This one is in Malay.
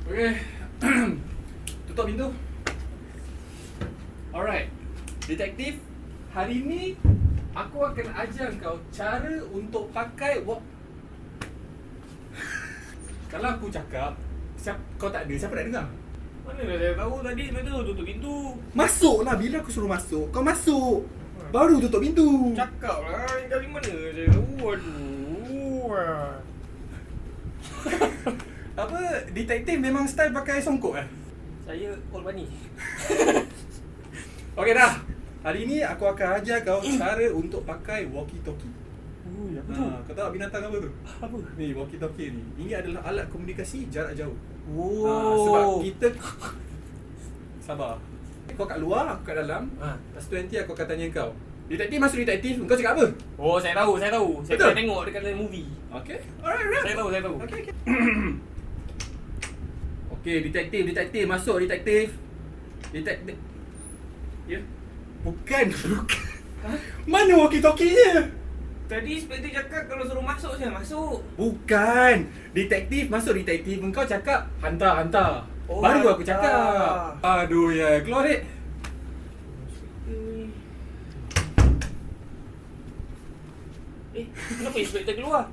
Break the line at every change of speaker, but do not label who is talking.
Okay. Tutup pintu. Alright. Detektif, hari ni aku akan ajar kau cara untuk pakai Kalau aku cakap, kau tak ada, siapa nak dengar?
Mana dah saya tahu tadi sebenarnya tutup pintu.
Masuklah, bila aku suruh masuk, kau masuk. Baru tutup pintu.
Cakap lah, dari mana saya tahu. Aduh.
Apa, detektif memang style pakai songkok kan?
Saya old money.
Okay dah. Hari ni aku akan ajar kau cara untuk pakai walkie-talkie.
Apa tu?
Kau tahu binatang apa tu?
Apa?
Ni walkie-talkie ni. Ini adalah alat komunikasi jarak jauh.
Oh.
Sebab kita sabar. Kau kat luar, aku kat dalam. Lepas tu nanti aku akan tanya kau. Detektif masuk detektif, kau cakap apa?
Oh, saya tahu. Saya
Betul?
pernah tengok dekat dalam movie.
Okay. Alright.
Saya tahu.
Okay. Okay, detektif masuk detektif. Detektif. Ya.
Bukan. Mana walkie-talkie-nya?
Tadi inspektor cakap kalau suruh masuk saya masuk.
Bukan. Detektif masuk detektif, engkau cakap hantar.
Oh,
Baru aku
hantar.
cakap. Aduh ya, keluar dek.
Kenapa inspektor keluar?